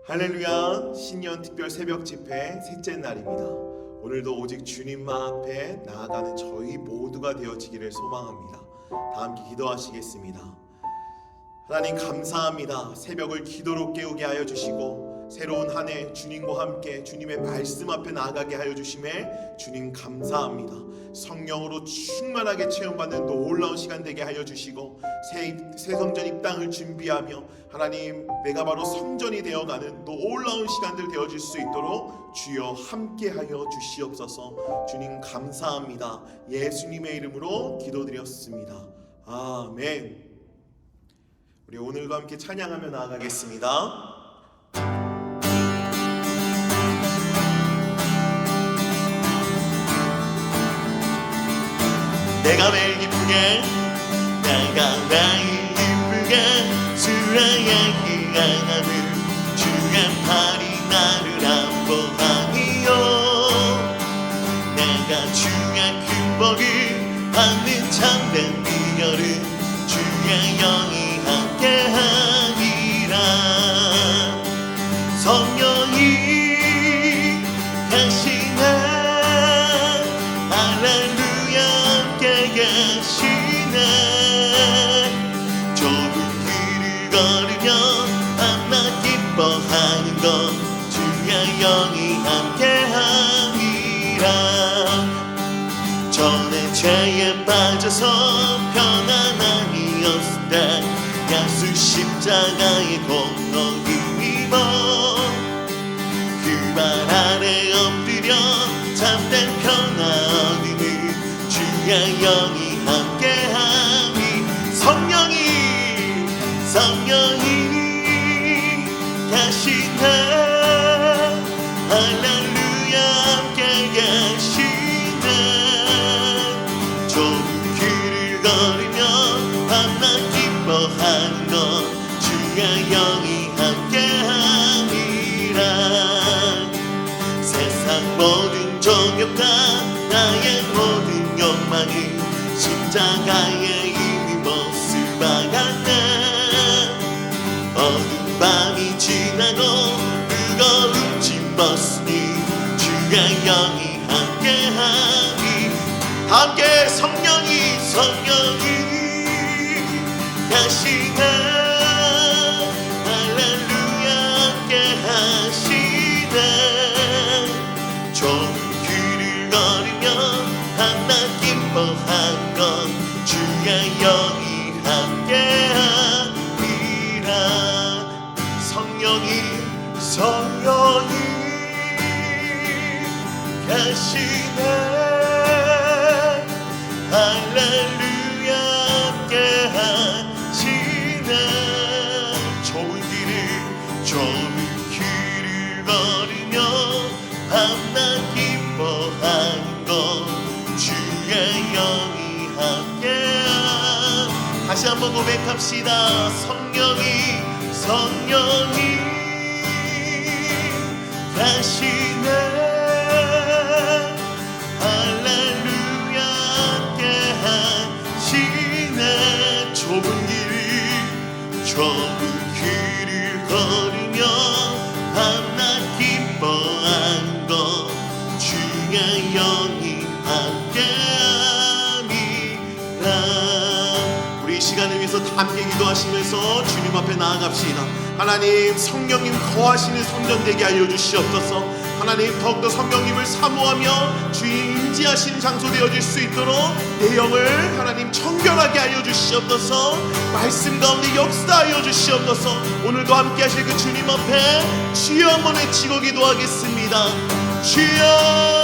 할렐루야, 신년 특별 새벽 집회 셋째 날입니다. 오늘도 오직 주님만 앞에 나아가는 저희 모두가 되어지기를 소망합니다. 다 함께 기도하시겠습니다. 하나님 감사합니다. 새벽을 기도로 깨우게 하여 주시고 새로운 한 해 주님과 함께 주님의 말씀 앞에 나아가게 하여 주심에 주님 감사합니다. 성령으로 충만하게 체험받는 놀라운 시간 되게 하여 주시고 새 성전 입당을 준비하며 하나님 내가 바로 성전이 되어가는 놀라운 시간들 되어질 수 있도록 주여 함께 하여 주시옵소서. 주님 감사합니다. 예수님의 이름으로 기도드렸습니다. 아멘. 우리 오늘도 함께 찬양하며 나아가겠습니다. 내가 매일 기쁘게 내가 매일 기쁘게 수라야기 하나는 주의 팔이 나를 안보하니요. 내가 주의 큰 복을 받는 참된 비결은 주의 영이 함께하니라. 성령이 계시네. 계시네. 좁은 길을 걸으며 만나 기뻐하는 것 주의 영이 함께하니라. 전에 죄에 빠져서 편안함이었을 때 예수 십자가의 공로를 입어 그 발 아래 엎드려 참된 평화 얻으니 주의 영이 함께하니. 성령이 계시네. 할렐루야 함께 계시네. 좁은 길을 걸으며 밤낮 기뻐하는 것 주의 영이 함께하니라. 세상 모든 종교가 나의 모든 욕망이 십자가에 이미 모습하였네. 어두운 밤이 지나고 무거운 짐 벗으니 주의 영이 함께하니. 함께 성령이 계시네. 할렐루야 함께 하시네. 좁은 길을 걸으며 밤낮 기뻐한 것 주의 영이 함께하니라. 성령이 계시네. 할렐루야 함께 하시네. 좁은 길을 걸으며 밤낮 기뻐하는 것 주의 영이 함께하. 다시 한번 고백합시다. 성령이 계시네. 할렐루야 함께 하시네. 좁은 길을 걸으며 밤낮 기뻐한 것 주의 영이 함께하니라. 우리 이 시간을 위해서 함께 기도하시면서 주님 앞에 나아갑시다. 하나님 성령님 거하시는 성전 되게 하여 주시옵소서. 하나님 더욱더 성령님을 사모하며 주님 임재하시는 장소 되어질 수 있도록 내 영을 하나님 청결하게 하여 주시옵소서. 말씀 가운데 역사하여 주시옵소서. 오늘도 함께 하실 그 주님 앞에 주여 한번 외치고 기도하겠습니다. 주여.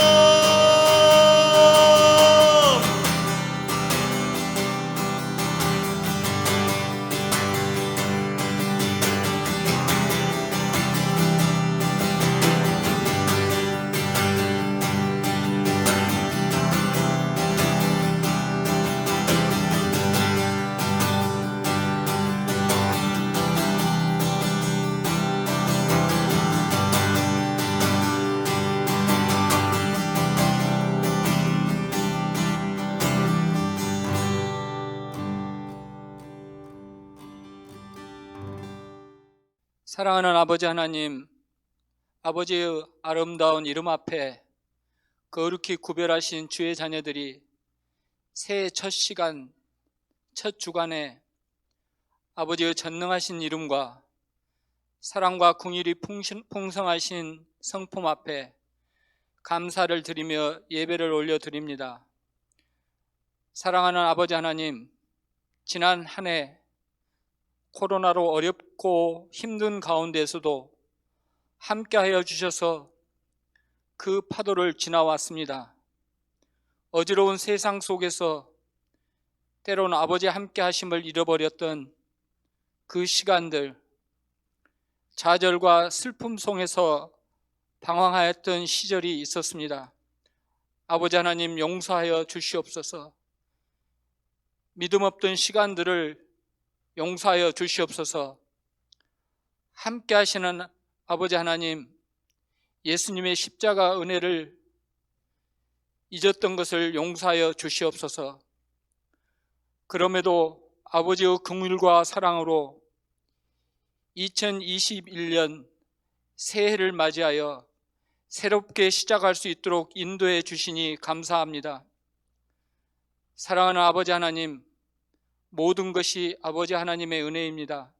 사랑하는 아버지 하나님, 아버지의 아름다운 이름 앞에 거룩히 구별하신 주의 자녀들이 새해 첫 시간, 첫 주간에 아버지의 전능하신 이름과 사랑과 긍휼이 풍성하신 성품 앞에 감사를 드리며 예배를 올려드립니다. 사랑하는 아버지 하나님, 지난 한 해 코로나로 어렵고 힘든 가운데서도 함께하여 주셔서 그 파도를 지나왔습니다. 어지러운 세상 속에서 때로는 아버지 함께 하심을 잃어버렸던 그 시간들, 좌절과 슬픔 속에서 방황하였던 시절이 있었습니다. 아버지 하나님 용서하여 주시옵소서. 믿음 없던 시간들을 용서하여 주시옵소서. 함께 하시는 아버지 하나님, 예수님의 십자가 은혜를 잊었던 것을 용서하여 주시옵소서. 그럼에도 아버지의 긍휼과 사랑으로 2021년 새해를 맞이하여 새롭게 시작할 수 있도록 인도해 주시니 감사합니다. 사랑하는 아버지 하나님, 모든 것이 아버지 하나님의 은혜입니다.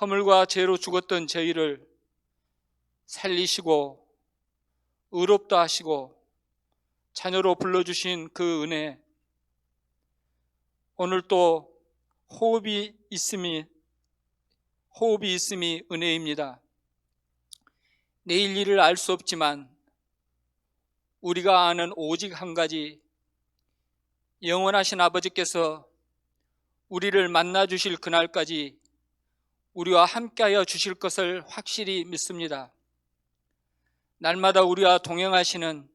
허물과 죄로 죽었던 저희를 살리시고 의롭다 하시고 자녀로 불러주신 그 은혜, 오늘 또 호흡이 있음이 은혜입니다. 내일 일을 알 수 없지만 우리가 아는 오직 한 가지, 영원하신 아버지께서 우리를 만나 주실 그날까지 우리와 함께하여 주실 것을 확실히 믿습니다. 날마다 우리와 동행하시는,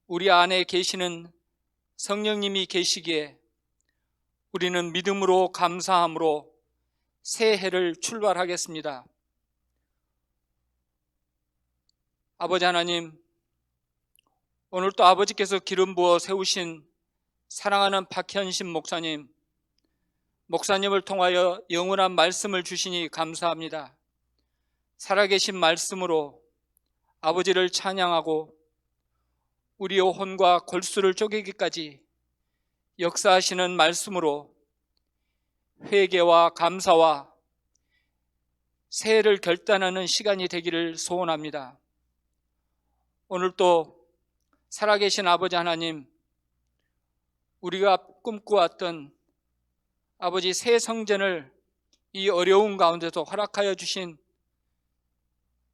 우리 안에 계시는 성령님이 계시기에 우리는 믿음으로 감사함으로 새해를 출발하겠습니다. 아버지 하나님, 오늘 또 아버지께서 기름 부어 세우신 사랑하는 박현신 목사님을 통하여 영원한 말씀을 주시니 감사합니다. 살아계신 말씀으로 아버지를 찬양하고 우리의 혼과 골수를 쪼개기까지 역사하시는 말씀으로 회개와 감사와 새해를 결단하는 시간이 되기를 소원합니다. 오늘 또 살아계신 아버지 하나님, 우리가 꿈꾸었던 아버지 새 성전을 이 어려운 가운데서 허락하여 주신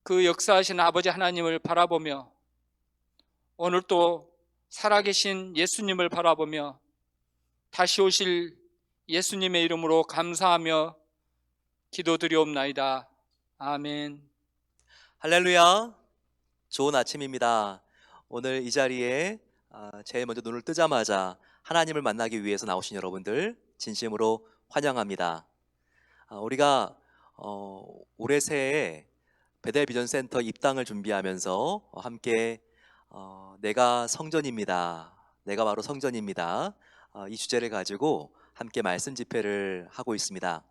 그 역사하신 아버지 하나님을 바라보며, 오늘 또 살아계신 예수님을 바라보며 다시 오실 예수님의 이름으로 감사하며 기도드리옵나이다. 아멘. 할렐루야. 좋은 아침입니다. 오늘 이 자리에 제일 먼저 눈을 뜨자마자 하나님을 만나기 위해서 나오신 여러분들 진심으로 환영합니다. 우리가 올해 새해에 베델 비전 센터 입당을 준비하면서 함께 내가 성전입니다. 내가 바로 성전입니다. 이 주제를 가지고 함께 말씀 집회를 하고 있습니다.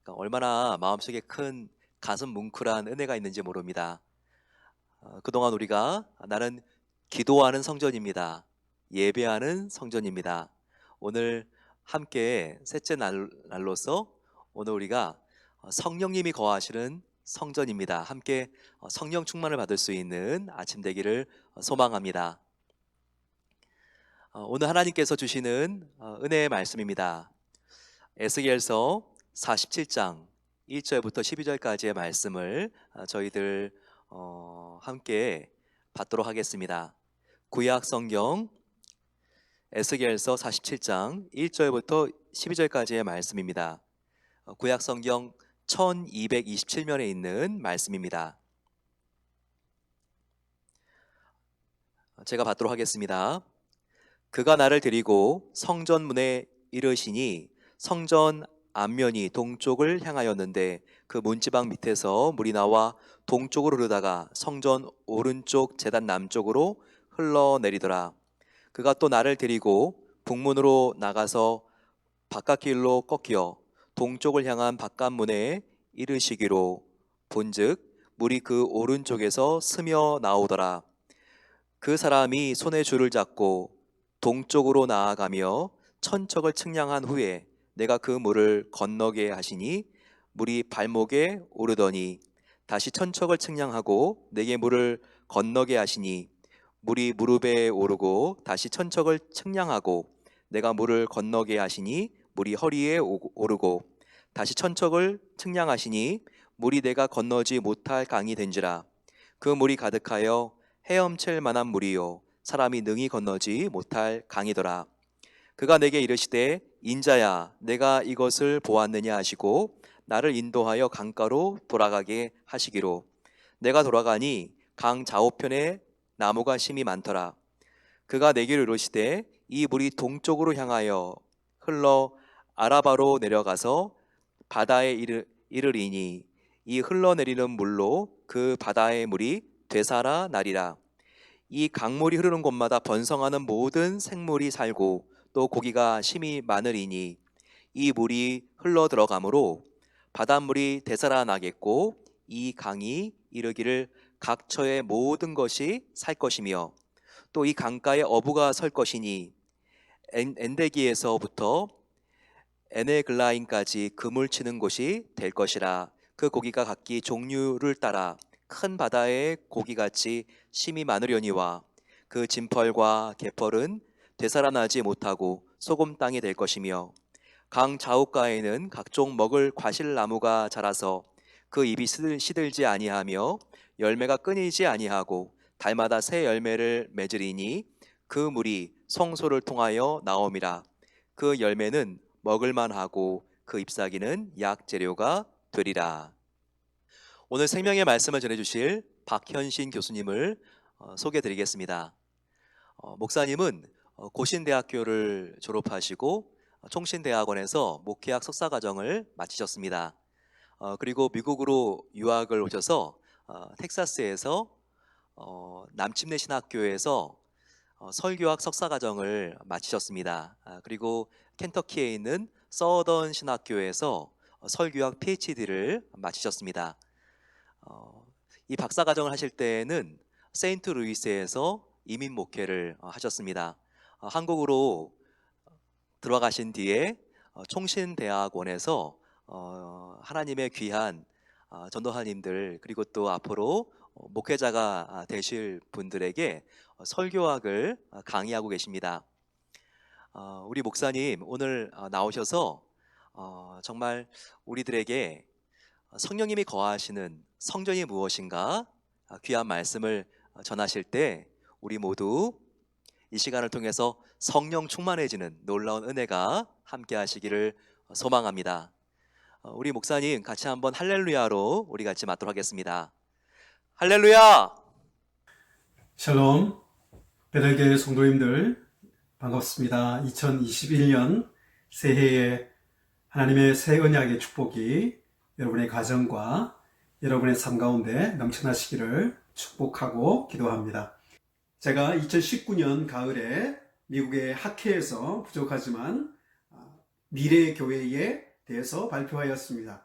그러니까 얼마나 마음속에 큰 가슴 뭉클한 은혜가 있는지 모릅니다. 그동안 우리가 나는 기도하는 성전입니다. 예배하는 성전입니다. 오늘 함께 셋째 날로서 오늘 우리가 성령님이 거하시는 성전입니다. 함께 성령 충만을 받을 수 있는 아침 되기를 소망합니다. 오늘 하나님께서 주시는 은혜의 말씀입니다. 에스겔서 47장 1절부터 12절까지의 말씀을 저희들 함께 받도록 하겠습니다. 구약 성경 에스겔서 47장 1절부터 12절까지의 말씀입니다. 구약 성경 1227면에 있는 말씀입니다. 제가 받도록 하겠습니다. 그가 나를 데리고 성전 문에 이르시니 성전 앞면이 동쪽을 향하였는데 그 문지방 밑에서 물이 나와 동쪽으로 흐르다가 성전 오른쪽 제단 남쪽으로 흘러내리더라. 그가 또 나를 데리고 북문으로 나가서 바깥길로 꺾여 동쪽을 향한 바깥문에 이르시기로 본즉 물이 그 오른쪽에서 스며 나오더라. 그 사람이 손에 줄을 잡고 동쪽으로 나아가며 천척을 측량한 후에 내가 그 물을 건너게 하시니 물이 발목에 오르더니 다시 천척을 측량하고 내게 물을 건너게 하시니 물이 무릎에 오르고 다시 천척을 측량하고 내가 물을 건너게 하시니 물이 허리에 오르고 다시 천척을 측량하시니 물이 내가 건너지 못할 강이 된지라. 그 물이 가득하여 헤엄칠 만한 물이요 사람이 능히 건너지 못할 강이더라. 그가 내게 이르시되 인자야 내가 이것을 보았느냐 하시고 나를 인도하여 강가로 돌아가게 하시기로 내가 돌아가니 강 좌우편에 나무가 심이 많더라. 그가 내게 이르시되 이 물이 동쪽으로 향하여 흘러 아라바로 내려가서 바다에 이르리니 이 흘러내리는 물로 그 바다의 물이 되살아 나리라. 이 강물이 흐르는 곳마다 번성하는 모든 생물이 살고 또 고기가 심이 많으리니 이 물이 흘러 들어가므로 바닷물이 되살아나겠고 이 강이 이르기를 각처의 모든 것이 살 것이며 또 이 강가에 어부가 설 것이니 엔데기에서부터 에네글라인까지 그물 치는 곳이 될 것이라. 그 고기가 각기 종류를 따라 큰 바다의 고기같이 심이 많으려니와 그 진펄과 개펄은 되살아나지 못하고 소금 땅이 될 것이며 강 좌우가에는 각종 먹을 과실나무가 자라서 그 잎이 시들지 아니하며 열매가 끊이지 아니하고 달마다 새 열매를 맺으리니 그 물이 성소를 통하여 나옴이라. 그 열매는 먹을만하고 그 잎사귀는 약재료가 되리라. 오늘 생명의 말씀을 전해주실 박현신 교수님을 소개해드리겠습니다. 목사님은 고신대학교를 졸업하시고 총신대학원에서 목회학 석사과정을 마치셨습니다. 그리고 미국으로 유학을 오셔서 텍사스에서 남침내 신학교에서 설교학 석사과정을 마치셨습니다. 그리고 켄터키에 있는 서던 신학교에서 설교학 PhD를 마치셨습니다. 이 박사과정을 하실 때는 세인트루이스에서 이민 목회를 하셨습니다. 한국으로 들어가신 뒤에 총신대학원에서 하나님의 귀한 전도사님들 그리고 또 앞으로 목회자가 되실 분들에게 설교학을 강의하고 계십니다. 우리 목사님 오늘 나오셔서 정말 우리들에게 성령님이 거하시는 성전이 무엇인가 귀한 말씀을 전하실 때 우리 모두 이 시간을 통해서 성령 충만해지는 놀라운 은혜가 함께 하시기를 소망합니다. 우리 목사님 같이 한번 할렐루야로 우리 같이 맞도록 하겠습니다. 할렐루야! 샬롬, 베들교회 성도님들 반갑습니다. 2021년 새해에 하나님의 새 언약의 축복이 여러분의 가정과 여러분의 삶 가운데 넘쳐나시기를 축복하고 기도합니다. 제가 2019년 가을에 미국의 학회에서 부족하지만 미래의 교회에 대해서 발표하였습니다.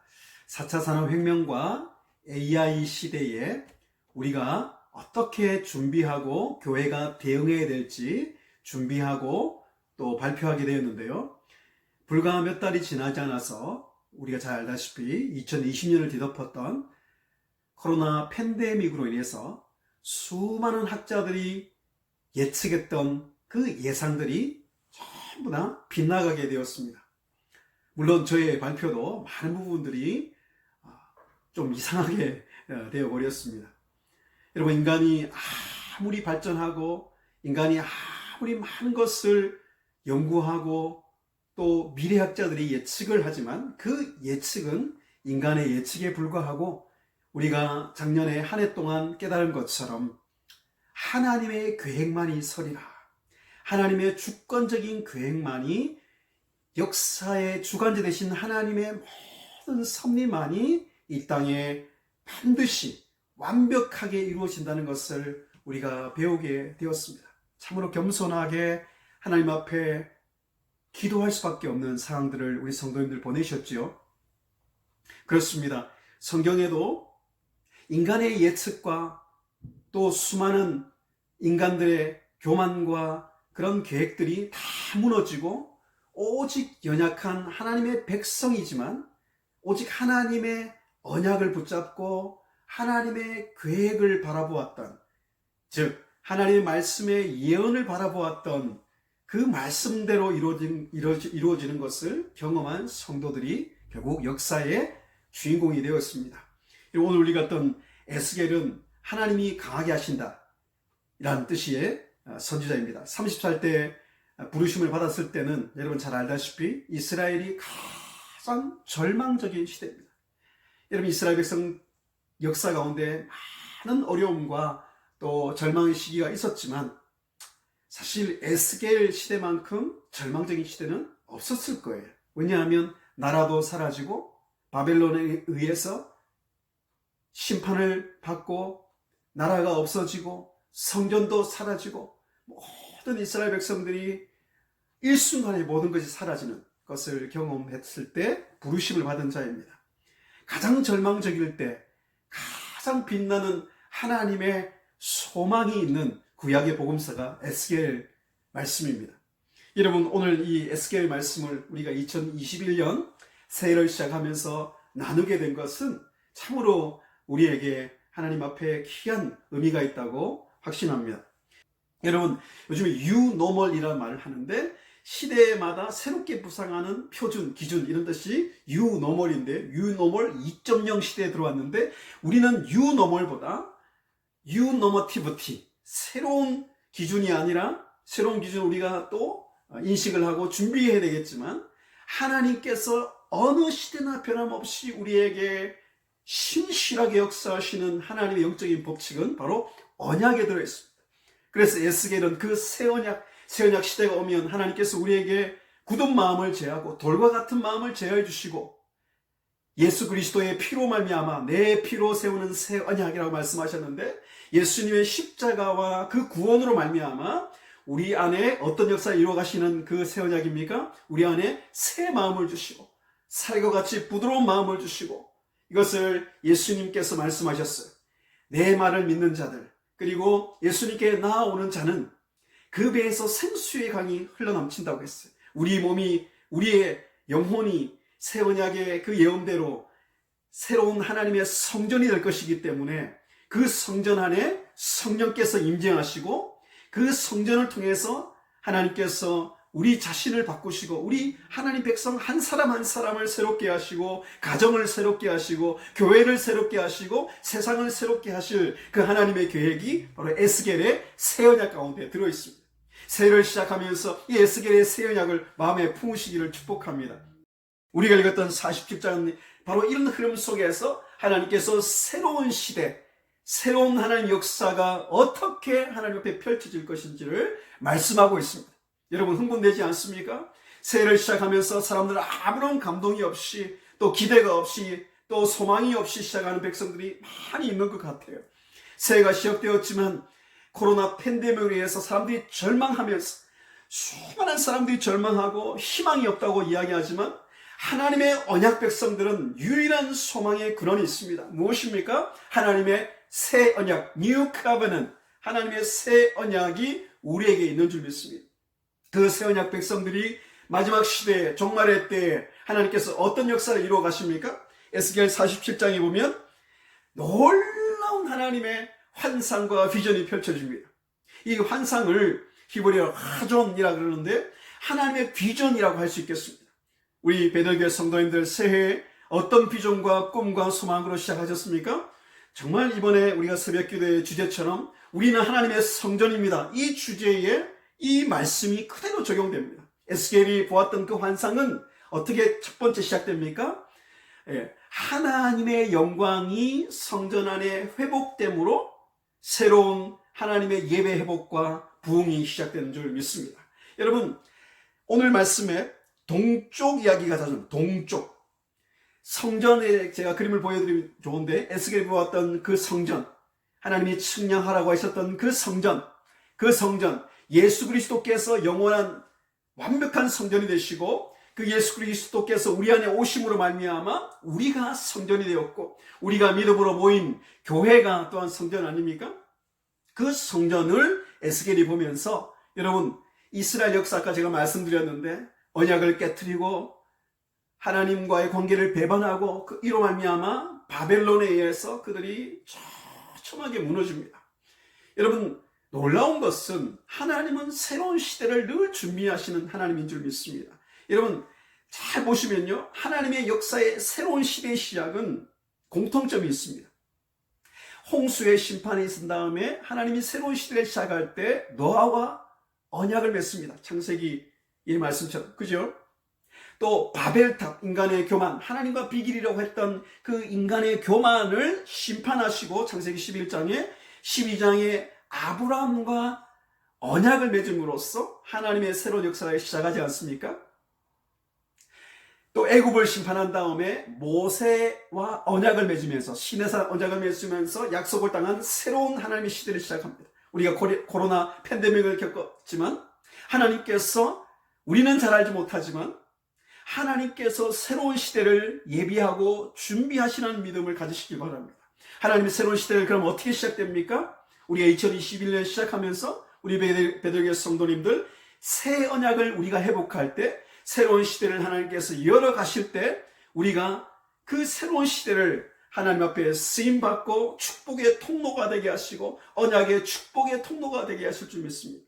4차 산업혁명과 AI 시대에 우리가 어떻게 준비하고 교회가 대응해야 될지 준비하고 또 발표하게 되었는데요. 불과 몇 달이 지나지 않아서 우리가 잘 알다시피 2020년을 뒤덮었던 코로나 팬데믹으로 인해서 수많은 학자들이 예측했던 그 예상들이 전부 다 빗나가게 되었습니다. 물론 저의 발표도 많은 부분들이 좀 이상하게 되어버렸습니다. 여러분, 인간이 아무리 발전하고 인간이 아무리 많은 것을 연구하고 또 미래학자들이 예측을 하지만 그 예측은 인간의 예측에 불과하고 우리가 작년에 한 해 동안 깨달은 것처럼 하나님의 계획만이 서리라. 하나님의 주권적인 계획만이 역사의 주관자 되신 하나님의 모든 섭리만이 이 땅에 반드시 완벽하게 이루어진다는 것을 우리가 배우게 되었습니다. 참으로 겸손하게 하나님 앞에 기도할 수밖에 없는 상황들을 우리 성도님들 보내셨지요. 그렇습니다. 성경에도 인간의 예측과 또 수많은 인간들의 교만과 그런 계획들이 다 무너지고 오직 연약한 하나님의 백성이지만 오직 하나님의 언약을 붙잡고 하나님의 계획을 바라보았던, 즉 하나님의 말씀의 예언을 바라보았던 그 말씀대로 이루어지는 것을 경험한 성도들이 결국 역사의 주인공이 되었습니다. 오늘 우리가 어떤 에스겔은 하나님이 강하게 하신다 이란 뜻의 선지자입니다. 30살 때 부르심을 받았을 때는 여러분 잘 알다시피 이스라엘이 가장 절망적인 시대입니다. 여러분 이스라엘 백성 역사 가운데 많은 어려움과 또 절망의 시기가 있었지만 사실 에스겔 시대만큼 절망적인 시대는 없었을 거예요. 왜냐하면 나라도 사라지고 바벨론에 의해서 심판을 받고 나라가 없어지고 성전도 사라지고 모든 이스라엘 백성들이 일순간에 모든 것이 사라지는 것을 경험했을 때 부르심을 받은 자입니다. 가장 절망적일 때 가장 빛나는 하나님의 소망이 있는 구약의 복음서가 에스겔 말씀입니다. 여러분 오늘 이 에스겔 말씀을 우리가 2021년 새해를 시작하면서 나누게 된 것은 참으로 우리에게 하나님 앞에 귀한 의미가 있다고 확신합니다. 여러분 요즘에 유노멀이라는 말을 하는데 시대마다 새롭게 부상하는 표준, 기준 이런 뜻이 유노멀인데 유노멀 2.0 시대에 들어왔는데 우리는 유노멀보다 유노머티비티, 새로운 기준이 아니라 새로운 기준을 우리가 또 인식을 하고 준비해야 되겠지만 하나님께서 어느 시대나 변함없이 우리에게 신실하게 역사하시는 하나님의 영적인 법칙은 바로 언약에 들어있습니다. 그래서 에스겔은 그 새 언약 시대가 오면 하나님께서 우리에게 굳은 마음을 제하고 돌과 같은 마음을 제하여 주시고 예수 그리스도의 피로 말미암아 내 피로 세우는 새 언약이라고 말씀하셨는데 예수님의 십자가와 그 구원으로 말미암아 우리 안에 어떤 역사를 이루어 가시는 그 새 언약입니까? 우리 안에 새 마음을 주시고 살과 같이 부드러운 마음을 주시고 이것을 예수님께서 말씀하셨어요. 내 말을 믿는 자들 그리고 예수님께 나아오는 자는 그 배에서 생수의 강이 흘러넘친다고 했어요. 우리 몸이 우리의 영혼이 새 언약의 그 예언대로 새로운 하나님의 성전이 될 것이기 때문에 그 성전 안에 성령께서 임재하시고 그 성전을 통해서 하나님께서 우리 자신을 바꾸시고 우리 하나님 백성 한 사람 한 사람을 새롭게 하시고 가정을 새롭게 하시고 교회를 새롭게 하시고 세상을 새롭게 하실 그 하나님의 계획이 바로 에스겔의 새 언약 가운데 들어있습니다. 새해를 시작하면서 이 에스겔의 새 언약을 마음에 품으시기를 축복합니다. 우리가 읽었던 47장은 바로 이런 흐름 속에서 하나님께서 새로운 시대, 새로운 하나님 역사가 어떻게 하나님 앞에 펼쳐질 것인지를 말씀하고 있습니다. 여러분 흥분되지 않습니까? 새해를 시작하면서 사람들 아무런 감동이 없이 또 기대가 없이 또 소망이 없이 시작하는 백성들이 많이 있는 것 같아요. 새해가 시작되었지만 코로나 팬데믹에 의해서 사람들이 절망하면서 수많은 사람들이 절망하고 희망이 없다고 이야기하지만 하나님의 언약 백성들은 유일한 소망의 근원이 있습니다. 무엇입니까? 하나님의 새 언약, New Covenant, 하나님의 새 언약이 우리에게 있는 줄 믿습니다. 그 새 언약 백성들이 마지막 시대에 종말의 때에 하나님께서 어떤 역사를 이루어 가십니까? 에스겔 47장에 보면 놀라운 하나님의 환상과 비전이 펼쳐집니다. 이 환상을 히브리어로 하존이라고 그러는데 하나님의 비전이라고 할 수 있겠습니다. 우리 베들교회 성도님들 새해에 어떤 비전과 꿈과 소망으로 시작하셨습니까? 정말 이번에 우리가 새벽기도의 주제처럼 우리는 하나님의 성전입니다. 이 주제에 이 말씀이 그대로 적용됩니다. 에스겔이 보았던 그 환상은 어떻게 첫 번째 시작됩니까? 하나님의 영광이 성전 안에 회복됨으로 새로운 하나님의 예배 회복과 부흥이 시작되는 줄 믿습니다. 여러분 오늘 말씀에 동쪽 이야기가 자주 동쪽 성전에 제가 그림을 보여드리면 좋은데 에스겔이 보았던 그 성전 하나님이 측량하라고 하셨던 그 성전 예수 그리스도께서 영원한 완벽한 성전이 되시고 그 예수 그리스도께서 우리 안에 오심으로 말미암아 우리가 성전이 되었고 우리가 믿음으로 모인 교회가 또한 성전 아닙니까? 그 성전을 에스겔이 보면서 여러분 이스라엘 역사 아까 제가 말씀드렸는데 언약을 깨트리고 하나님과의 관계를 배반하고 이로 말미암아 바벨론에 의해서 그들이 처참하게 무너집니다. 여러분 놀라운 것은 하나님은 새로운 시대를 늘 준비하시는 하나님인 줄 믿습니다. 여러분 잘 보시면요, 하나님의 역사의 새로운 시대의 시작은 공통점이 있습니다. 홍수의 심판이 있은 다음에 하나님이 새로운 시대를 시작할 때 노아와 언약을 맺습니다. 창세기 이 말씀처럼, 그죠? 또 바벨탑, 인간의 교만, 하나님과 비길이라고 했던 그 인간의 교만을 심판하시고 창세기 11장에 12장에 아브라함과 언약을 맺음으로써 하나님의 새로운 역사가 시작하지 않습니까? 또 애굽을 심판한 다음에 모세와 언약을 맺으면서 시내산 언약을 맺으면서 약속을 당한 새로운 하나님의 시대를 시작합니다. 우리가 코로나 팬데믹을 겪었지만 하나님께서, 우리는 잘 알지 못하지만 하나님께서 새로운 시대를 예비하고 준비하시는 믿음을 가지시기 바랍니다. 하나님의 새로운 시대를 그럼 어떻게 시작됩니까? 우리가 2021년 시작하면서 우리 베들교회 성도님들 새 언약을 우리가 회복할 때, 새로운 시대를 하나님께서 열어가실 때 우리가 그 새로운 시대를 하나님 앞에 쓰임받고 축복의 통로가 되게 하시고 언약의 축복의 통로가 되게 하실 줄 믿습니다.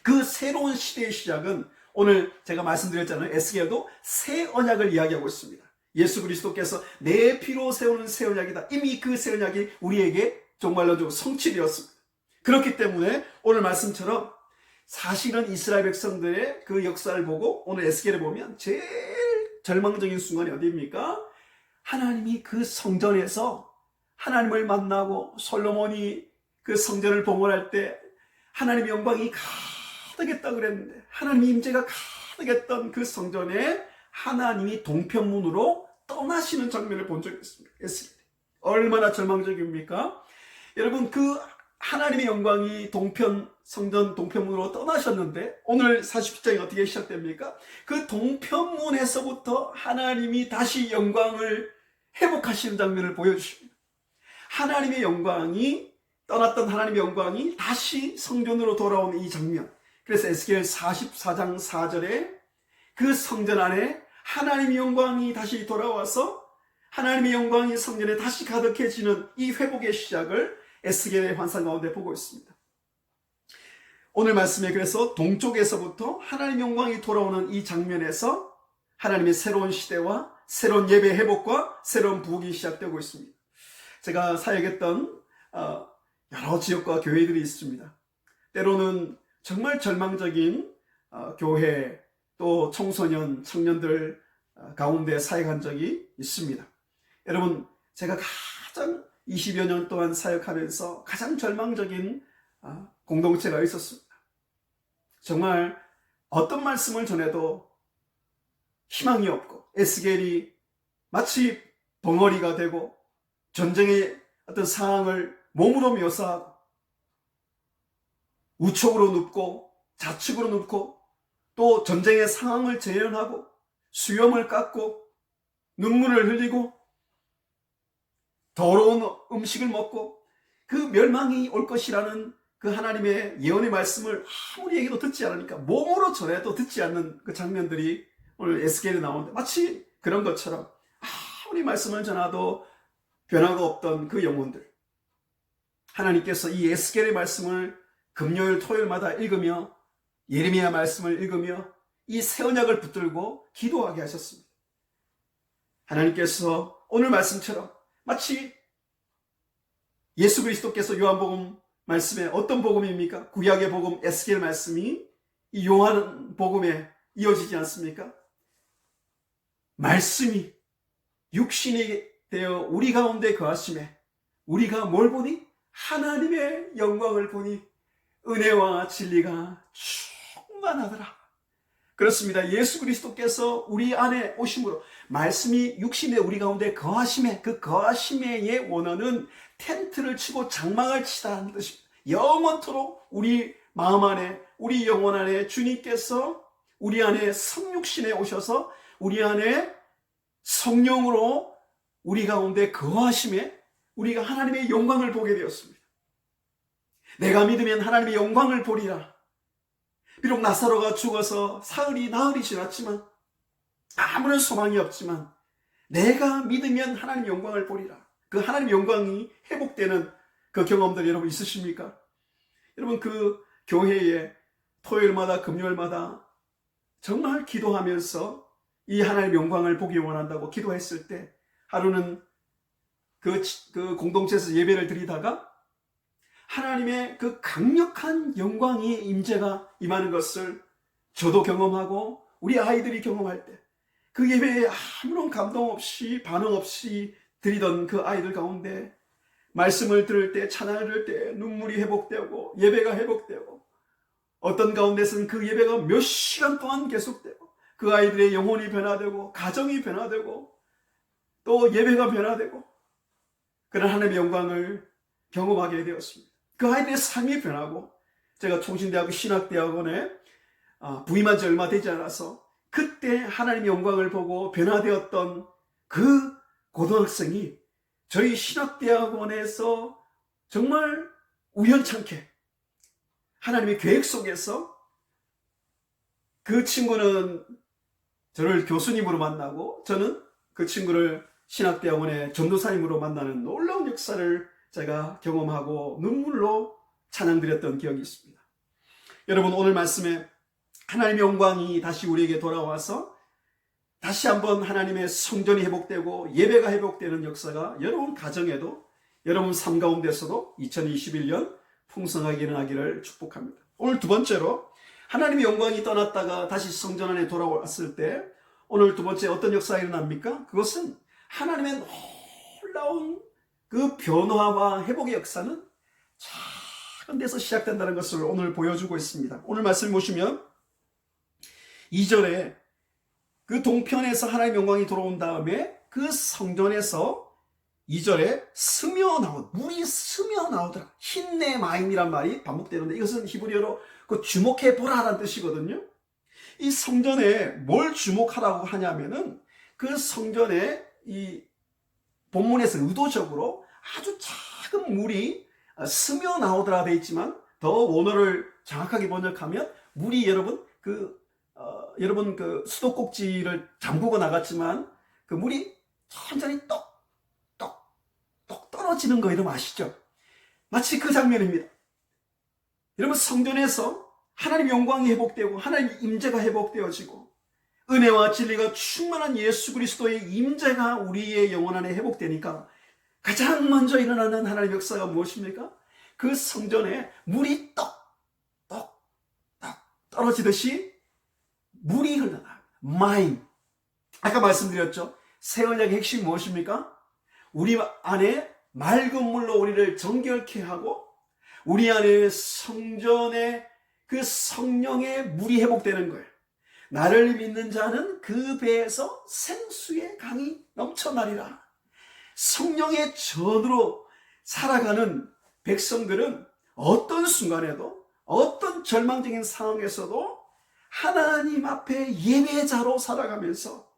그 새로운 시대의 시작은 오늘 제가 말씀드렸잖아요. 에스겔도 새 언약을 이야기하고 있습니다. 예수 그리스도께서 내 피로 세우는 새 언약이다. 이미 그 새 언약이 우리에게 정말로 좀 성취되었습니다. 그렇기 때문에 오늘 말씀처럼 사실은 이스라엘 백성들의 그 역사를 보고 오늘 에스겔을 보면 제일 절망적인 순간이 어디입니까? 하나님이 그 성전에서 하나님을 만나고 솔로몬이 그 성전을 봉헌할 때 하나님의 영광이 가득했다 그랬는데 하나님의 임재가 가득했던 그 성전에 하나님이 동편문으로 떠나시는 장면을 본 적이 있습니다. 에스겔이 얼마나 절망적입니까? 여러분 그 하나님의 영광이 성전 동편문으로 떠나셨는데 오늘 47장이 어떻게 시작됩니까? 그 동편문에서부터 하나님이 다시 영광을 회복하시는 장면을 보여주십니다. 하나님의 영광이, 떠났던 하나님의 영광이 다시 성전으로 돌아오는 이 장면. 그래서 에스겔 44장 4절에 그 성전 안에 하나님의 영광이 다시 돌아와서 하나님의 영광이 성전에 다시 가득해지는 이 회복의 시작을 에스겔의 환상 가운데 보고 있습니다. 오늘 말씀에 그래서 동쪽에서부터 하나님의 영광이 돌아오는 이 장면에서 하나님의 새로운 시대와 새로운 예배 회복과 새로운 부흥이 시작되고 있습니다. 제가 사역했던 여러 지역과 교회들이 있습니다. 때로는 정말 절망적인 교회 또 청소년, 청년들 가운데 사역한 적이 있습니다. 여러분 제가 가장 20여 년 동안 사역하면서 가장 절망적인 공동체가 있었습니다. 정말 어떤 말씀을 전해도 희망이 없고 에스겔이 마치 벙어리가 되고 전쟁의 어떤 상황을 몸으로 묘사하고 우측으로 눕고 좌측으로 눕고 또 전쟁의 상황을 재현하고 수염을 깎고 눈물을 흘리고 더러운 음식을 먹고 그 멸망이 올 것이라는 그 하나님의 예언의 말씀을 아무리 얘기도 듣지 않으니까 몸으로 전해도 듣지 않는 그 장면들이 오늘 에스겔에 나오는데 마치 그런 것처럼 아무리 말씀을 전하도 변화가 없던 그 영혼들, 하나님께서 이 에스겔의 말씀을 금요일 토요일마다 읽으며 예레미야 말씀을 읽으며 이 새 언약을 붙들고 기도하게 하셨습니다. 하나님께서 오늘 말씀처럼 마치 예수 그리스도께서 요한복음 말씀에 어떤 복음입니까? 구약의 복음 에스겔 말씀이 이 요한 복음에 이어지지 않습니까? 말씀이 육신이 되어 우리 가운데 거하심에 우리가 뭘 보니? 하나님의 영광을 보니 은혜와 진리가 충만하더라. 그렇습니다. 예수 그리스도께서 우리 안에 오심으로 말씀이 육신에 우리 가운데 거하심에 그 거하심의 원어는 텐트를 치고 장막을 치다는 뜻입니다. 영원토록 우리 마음 안에 우리 영혼 안에 주님께서 우리 안에 성육신에 오셔서 우리 안에 성령으로 우리 가운데 거하심에 우리가 하나님의 영광을 보게 되었습니다. 내가 믿으면 하나님의 영광을 보리라. 비록 나사로가 죽어서 사흘이 나흘이 지났지만 아무런 소망이 없지만 내가 믿으면 하나님의 영광을 보리라. 그 하나님의 영광이 회복되는 그 경험들 여러분 있으십니까? 여러분 그 교회에 토요일마다 금요일마다 정말 기도하면서 이 하나님의 영광을 보기 원한다고 기도했을 때 하루는 그 공동체에서 예배를 드리다가 하나님의 그 강력한 영광의 임재가 임하는 것을 저도 경험하고 우리 아이들이 경험할 때 그 예배에 아무런 감동 없이 반응 없이 드리던 그 아이들 가운데 말씀을 들을 때 찬양을 들을 때 눈물이 회복되고 예배가 회복되고 어떤 가운데서는 그 예배가 몇 시간 동안 계속되고 그 아이들의 영혼이 변화되고 가정이 변화되고 또 예배가 변화되고 그런 하나님의 영광을 경험하게 되었습니다. 그 아이들의 삶이 변하고 제가 총신대학교 신학대학원에 부임한 지 얼마 되지 않아서 그때 하나님의 영광을 보고 변화되었던 그 고등학생이 저희 신학대학원에서 정말 우연찮게 하나님의 계획 속에서 그 친구는 저를 교수님으로 만나고 저는 그 친구를 신학대학원의 전도사님으로 만나는 놀라운 역사를 제가 경험하고 눈물로 찬양드렸던 기억이 있습니다. 여러분 오늘 말씀에 하나님의 영광이 다시 우리에게 돌아와서 다시 한번 하나님의 성전이 회복되고 예배가 회복되는 역사가 여러분 가정에도 여러분 삶 가운데서도 2021년 풍성하게 일어나기를 축복합니다. 오늘 두 번째로 하나님의 영광이 떠났다가 다시 성전 안에 돌아왔을 때 오늘 두 번째 어떤 역사가 일어납니까? 그것은 하나님의 놀라운 그 변화와 회복의 역사는 작은 데서 시작된다는 것을 오늘 보여주고 있습니다. 오늘 말씀 보시면 2절에 그 동편에서 하나님의 영광이 돌아온 다음에 그 성전에서 2절에 물이 스며 나오더라. 힌네 마임이란 말이 반복되는데 이것은 히브리어로 그 주목해 보라라는 뜻이거든요. 이 성전에 뭘 주목하라고 하냐면은 그 성전에 이 본문에서 의도적으로 아주 작은 물이 스며 나오더라 되어 있지만 더 원어를 정확하게 번역하면 물이 여러분 그 수도꼭지를 잠그고 나갔지만 그 물이 천천히 똑 떨어지는 거 여러분 아시죠? 마치 그 장면입니다. 여러분 성전에서 하나님의 영광이 회복되고 하나님의 임재가 회복되어지고 은혜와 진리가 충만한 예수 그리스도의 임재가 우리의 영혼 안에 회복되니까 가장 먼저 일어나는 하나님의 역사가 무엇입니까? 그 성전에 물이 똑 떨어지듯이 물이 흘러나요. 마임. 아까 말씀드렸죠. 새 언약의 핵심이 무엇입니까? 우리 안에 맑은 물로 우리를 정결케 하고 우리 안에 성전에 그 성령의 물이 회복되는 거예요. 나를 믿는 자는 그 배에서 생수의 강이 넘쳐나리라. 성령의 전으로 살아가는 백성들은 어떤 순간에도 어떤 절망적인 상황에서도 하나님 앞에 예배자로 살아가면서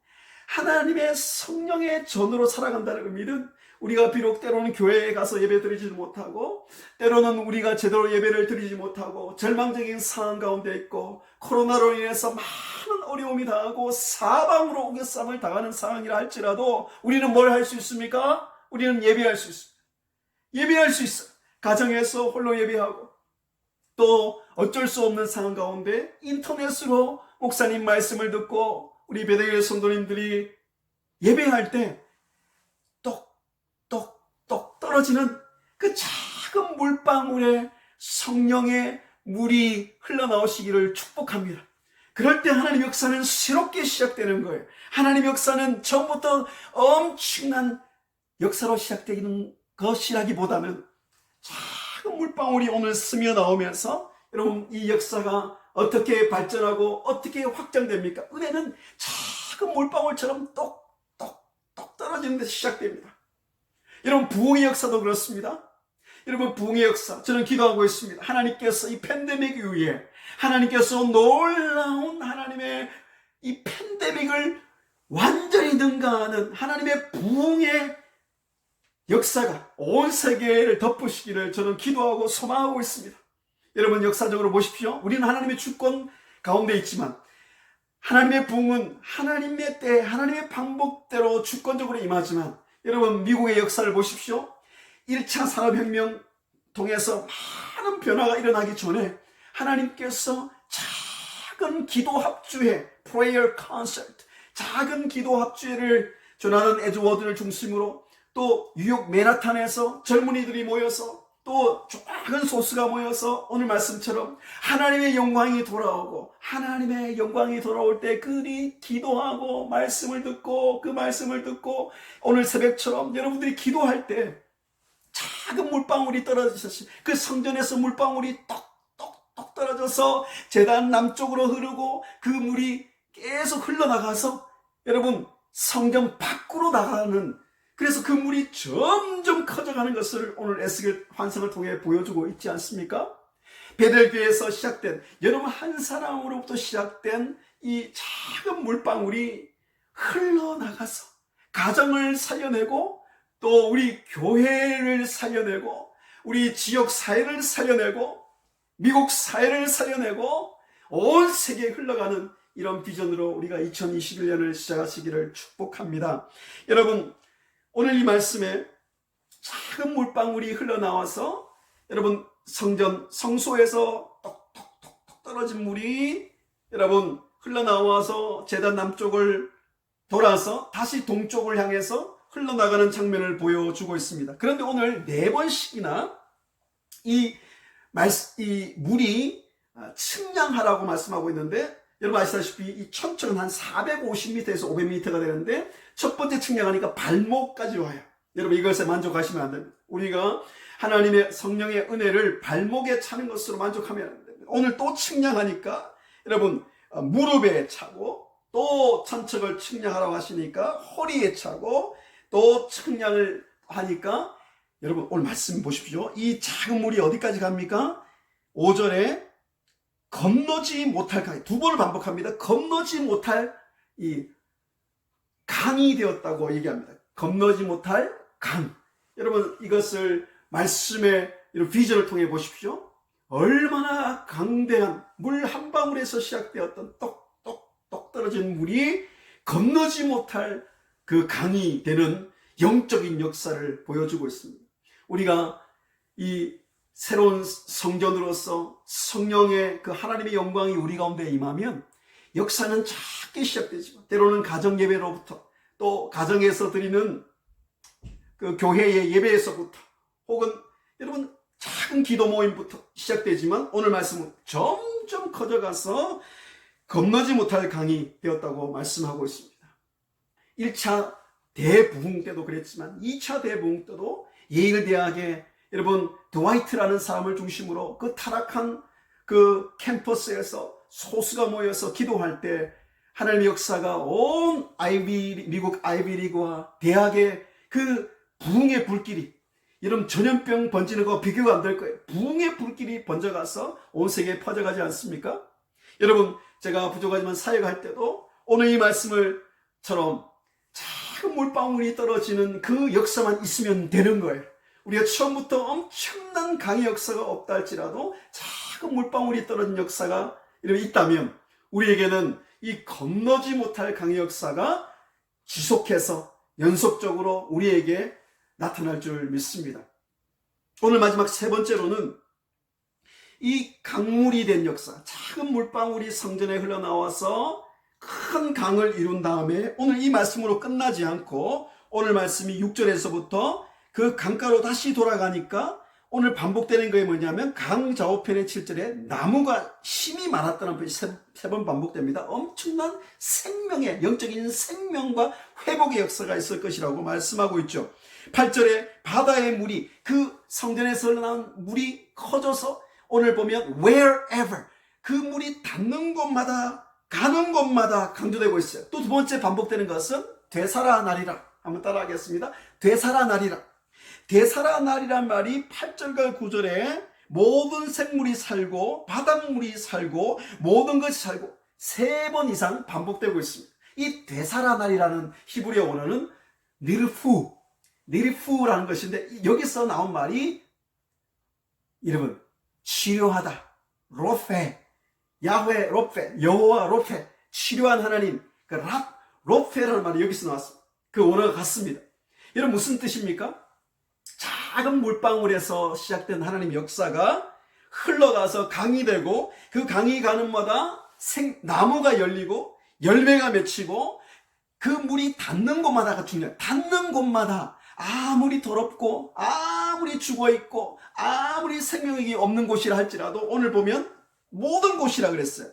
하나님의 성령의 전으로 살아간다는 의미는 우리가 비록 때로는 교회에 가서 예배 드리지 못하고 때로는 우리가 제대로 예배를 드리지 못하고 절망적인 상황 가운데 있고 코로나로 인해서 많은 어려움이 당하고 사방으로 우겨쌈을 당하는 상황이라 할지라도 우리는 뭘 할 수 있습니까? 우리는 예배할 수 있습니다. 예배할 수 있어요. 가정에서 홀로 예배하고 또 어쩔 수 없는 상황 가운데 인터넷으로 목사님 말씀을 듣고 우리 베델 성도님들이 예배할 때 똑 떨어지는 그 작은 물방울에 성령의 물이 흘러나오시기를 축복합니다. 그럴 때 하나님의 역사는 새롭게 시작되는 거예요. 하나님의 역사는 처음부터 엄청난 역사로 시작되는 것이라기보다는 작은 물방울이 오늘 스며 나오면서 여러분 이 역사가 어떻게 발전하고 어떻게 확장됩니까? 은혜는 작은 물방울처럼 똑 떨어지는 데서 시작됩니다. 여러분 부흥의 역사도 그렇습니다. 여러분, 부흥의 역사, 저는 기도하고 있습니다. 하나님께서 이 팬데믹 이후에 하나님께서 놀라운 하나님의 이 팬데믹을 완전히 능가하는 하나님의 부흥의 역사가 온 세계를 덮으시기를 저는 기도하고 소망하고 있습니다. 여러분, 역사적으로 보십시오. 우리는 하나님의 주권 가운데 있지만 하나님의 부흥은 하나님의 때, 하나님의 방법대로 주권적으로 임하지만, 여러분, 미국의 역사를 보십시오. 1차 산업혁명 통해서 많은 변화가 일어나기 전에 하나님께서 작은 기도 합주회, prayer concert, 작은 기도 합주회를 조나단 에드워드를 중심으로, 또 뉴욕 맨하탄에서 젊은이들이 모여서, 또 작은 소수가 모여서 오늘 말씀처럼 하나님의 영광이 돌아오고, 하나님의 영광이 돌아올 때 그들이 기도하고 말씀을 듣고, 그 말씀을 듣고, 오늘 새벽처럼 여러분들이 기도할 때 작은 물방울이 떨어지셨어요. 그 성전에서 물방울이 똑똑똑 떨어져서 제단 남쪽으로 흐르고, 그 물이 계속 흘러나가서 여러분 성전 밖으로 나가는, 그래서 그 물이 점점 커져가는 것을 오늘 에스겔 환상을 통해 보여주고 있지 않습니까? 베델교에서 시작된, 여러분 한 사람으로부터 시작된 이 작은 물방울이 흘러나가서 가정을 살려내고, 또 우리 교회를 살려내고, 우리 지역 사회를 살려내고, 미국 사회를 살려내고, 온 세계에 흘러가는 이런 비전으로 우리가 2021년을 시작하시기를 축복합니다. 여러분, 오늘 이 말씀에 작은 물방울이 흘러나와서 여러분 성전, 성소에서 똑똑똑똑 떨어진 물이 여러분 흘러나와서 제단 남쪽을 돌아서 다시 동쪽을 향해서 흘러나가는 장면을 보여주고 있습니다. 그런데 오늘 4번씩이나 이 물이 측량하라고 말씀하고 있는데, 여러분 아시다시피 이 천천은 한 450m에서 500m가 되는데, 첫 번째 측량하니까 발목까지 와요. 여러분 이것에 만족하시면 안 됩니다. 우리가 하나님의 성령의 은혜를 발목에 차는 것으로 만족하면 안 됩니다. 오늘 또 측량하니까 여러분 무릎에 차고, 또 천척을 측량하라고 하시니까 허리에 차고, 또 측량을 하니까 여러분 오늘 말씀 보십시오. 이 작은 물이 어디까지 갑니까? 5절에 건너지 못할 강, 2번을 반복합니다. 건너지 못할 이 강이 되었다고 얘기합니다. 건너지 못할 강. 여러분 이것을 말씀의 이런 비전을 통해 보십시오. 얼마나 강대한 물 한 방울에서 시작되었던 똑똑똑 떨어진 물이 건너지 못할 그 강이 되는 영적인 역사를 보여주고 있습니다. 우리가 이 새로운 성전으로서 성령의 그 하나님의 영광이 우리 가운데 임하면 역사는 작게 시작되지만, 때로는 가정 예배로부터, 또 가정에서 드리는 그 교회의 예배에서부터, 혹은 여러분 작은 기도 모임부터 시작되지만, 오늘 말씀은 점점 커져가서 건너지 못할 강이 되었다고 말씀하고 있습니다. 1차 대부흥 때도 그랬지만 2차 대부흥 때도 예일 대학에 여러분 드와이트라는 사람을 중심으로 그 타락한 그 캠퍼스에서 소수가 모여서 기도할 때 하나님의 역사가 온 미국 아이비리그와 대학의 그 부흥의 불길이, 여러분 전염병 번지는 거 비교가 안 될 거예요. 부흥의 불길이 번져가서 온 세계에 퍼져가지 않습니까? 여러분 제가 부족하지만 사역할 때도 오늘 이 말씀을처럼 작은 물방울이 떨어지는 그 역사만 있으면 되는 거예요. 우리가 처음부터 엄청난 강의 역사가 없다 할지라도 작은 물방울이 떨어진 역사가 있다면, 우리에게는 이 건너지 못할 강의 역사가 지속해서 연속적으로 우리에게 나타날 줄 믿습니다. 오늘 마지막 3번째로는 이 강물이 된 역사, 작은 물방울이 성전에 흘러나와서 큰 강을 이룬 다음에 오늘 이 말씀으로 끝나지 않고, 오늘 말씀이 6절에서부터 그 강가로 다시 돌아가니까 오늘 반복되는 게 뭐냐면, 강 좌우편의 7절에 나무가 심이 많았다는 것이 3번 반복됩니다. 엄청난 생명의, 영적인 생명과 회복의 역사가 있을 것이라고 말씀하고 있죠. 8절에 바다의 물이, 그 성전에서 흘러나온 물이 커져서 오늘 보면 wherever, 그 물이 닿는 곳마다 가는 곳마다 강조되고 있어요. 또 2번째 반복되는 것은 되살아나리라. 한번 따라하겠습니다. 되살아나리라. 대사라 날이란 말이 8절과 9절에 모든 생물이 살고 바닷물이 살고 모든 것이 살고 3번 이상 반복되고 있습니다. 이 되살아 날이라는 히브리어 원어는 니르푸라는 것인데, 여기서 나온 말이 여러분 치료하다, 로페, 야훼 로페, 여호와 로페, 치료한 하나님, 그 로페라는 말이 여기서 나왔습니다. 그 원어가 같습니다. 여러분 무슨 뜻입니까? 작은 물방울에서 시작된 하나님 역사가 흘러가서 강이 되고, 그 강이 가는 마다 나무가 열리고 열매가 맺히고, 그 물이 닿는 곳마다가 중요해요. 닿는 곳마다 아무리 더럽고 아무리 죽어있고 아무리 생명력이 없는 곳이라 할지라도 오늘 보면 모든 곳이라 그랬어요.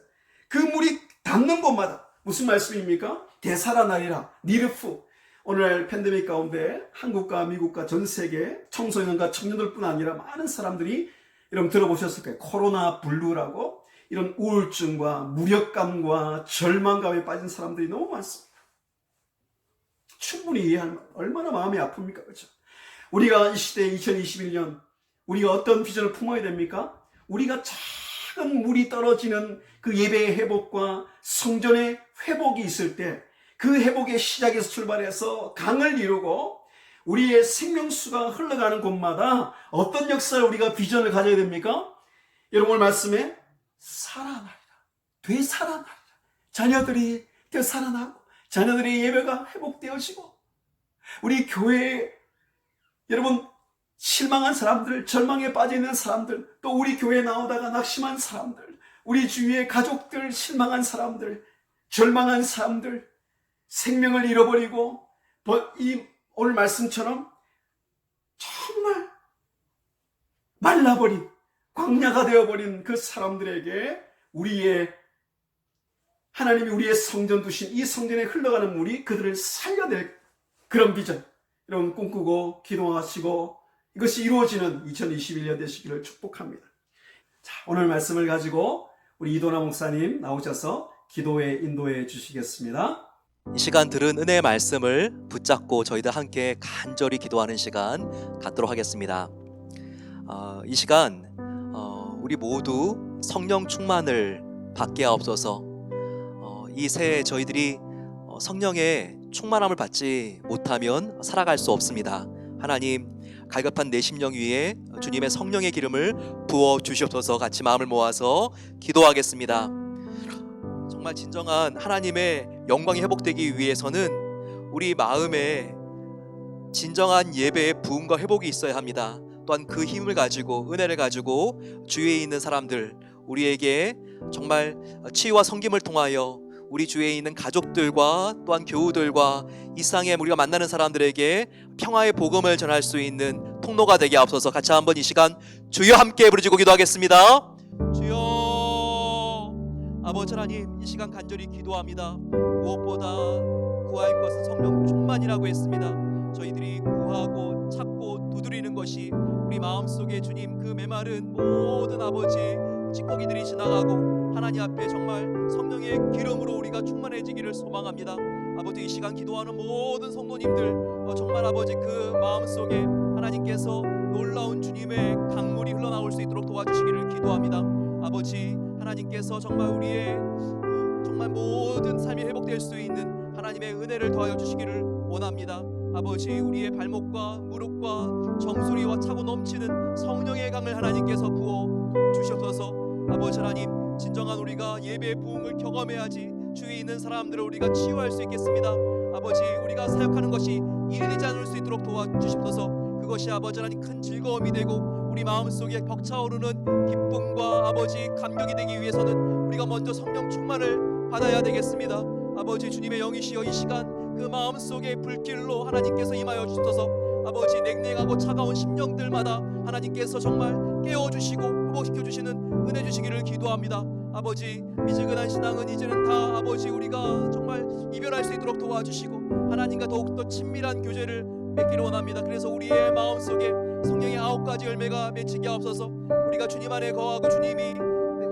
그 물이 닿는 곳마다. 무슨 말씀입니까? 되살아나리라, 니르푸. 오늘 팬데믹 가운데 한국과 미국과 전 세계 청소년과 청년들뿐 아니라 많은 사람들이, 여러분 들어보셨을 거예요. 코로나 블루라고, 이런 우울증과 무력감과 절망감에 빠진 사람들이 너무 많습니다. 충분히 이해하는, 얼마나 마음이 아픕니까? 그렇죠? 우리가 이 시대 2021년 우리가 어떤 비전을 품어야 됩니까? 우리가 작은 물이 떨어지는 그 예배의 회복과 성전의 회복이 있을 때, 그 회복의 시작에서 출발해서 강을 이루고 우리의 생명수가 흘러가는 곳마다 어떤 역사를 우리가 비전을 가져야 됩니까? 여러분 오늘 말씀에 살아나리라, 되살아나리라. 자녀들이 되살아나고 자녀들의 예배가 회복되어지고, 우리 교회에 여러분 실망한 사람들, 절망에 빠져있는 사람들, 또 우리 교회에 나오다가 낙심한 사람들, 우리 주위의 가족들, 실망한 사람들, 절망한 사람들, 생명을 잃어버리고 이 오늘 말씀처럼 정말 말라버린 광야가 되어버린 그 사람들에게 하나님이 우리의 성전 두신 이 성전에 흘러가는 물이 그들을 살려낼 그런 비전, 여러분 꿈꾸고 기도하시고 이것이 이루어지는 2021년 되시기를 축복합니다. 자, 오늘 말씀을 가지고 우리 이도나 목사님 나오셔서 기도에 인도해 주시겠습니다. 이 시간 들은 은혜의 말씀을 붙잡고 저희들 함께 간절히 기도하는 시간 갖도록 하겠습니다. 이 시간 우리 모두 성령 충만을 받게 하옵소서. 이 새해 저희들이 성령의 충만함을 받지 못하면 살아갈 수 없습니다. 하나님, 갈급한 내 심령 위에 주님의 성령의 기름을 부어 주시옵소서. 같이 마음을 모아서 기도하겠습니다. 정말 진정한 하나님의 영광이 회복되기 위해서는 우리 마음에 진정한 예배의 부흥과 회복이 있어야 합니다. 또한 그 힘을 가지고, 은혜를 가지고 주위에 있는 사람들, 우리에게 정말 치유와 섬김을 통하여 우리 주위에 있는 가족들과 또한 교우들과 이 세상에 우리가 만나는 사람들에게 평화의 복음을 전할 수 있는 통로가 되게 하옵소서. 같이 한번 이 시간 주여 함께 부르짖고 기도하겠습니다. 주여, 아버지 하나님, 이 시간 간절히 기도합니다. 무엇보다 구할 것은 성령 충만이라고 했습니다. 저희들이 구하고 찾고 두드리는 것이 우리 마음속에 주님 그 메마른 모든 아버지 찌꺼기들이 지나가고 하나님 앞에 정말 성령의 기름으로 우리가 충만해지기를 소망합니다. 아버지, 이 시간 기도하는 모든 성도님들 정말 아버지 그 마음속에 하나님께서 놀라운 주님의 강물이 흘러나올 수 있도록 도와주시기를 기도합니다. 아버지, 하나님께서 정말 우리의 정말 모든 삶이 회복될 수 있는 하나님의 은혜를 더하여 주시기를 원합니다. 아버지, 우리의 발목과 무릎과 정수리와 차고 넘치는 성령의 강을 하나님께서 부어 주셔서 아버지 하나님, 진정한 우리가 예배의 부흥을 경험해야지 주위에 있는 사람들을 우리가 치유할 수 있겠습니다. 아버지, 우리가 사역하는 것이 일이 되지 않을 수 있도록 도와주십소서. 그것이 아버지 하나님 큰 즐거움이 되고 우리 마음속에 벅차오르는 기쁨과 아버지 감격이 되기 위해서는 우리가 먼저 성령 충만을 받아야 되겠습니다. 아버지, 주님의 영이시여 이 시간 그 마음속에 불길로 하나님께서 임하여 주셔서 아버지 냉랭하고 차가운 심령들마다 하나님께서 정말 깨워주시고 회복시켜 주시는 은혜 주시기를 기도합니다. 아버지, 미지근한 신앙은 이제는 다 아버지 우리가 정말 이별할 수 있도록 도와주시고 하나님과 더욱더 친밀한 교제를 맺기를 원합니다. 그래서 우리의 마음속에 성령의 9가지 열매가 맺히게 하옵소서. 우리가 주님 안에 거하고 주님이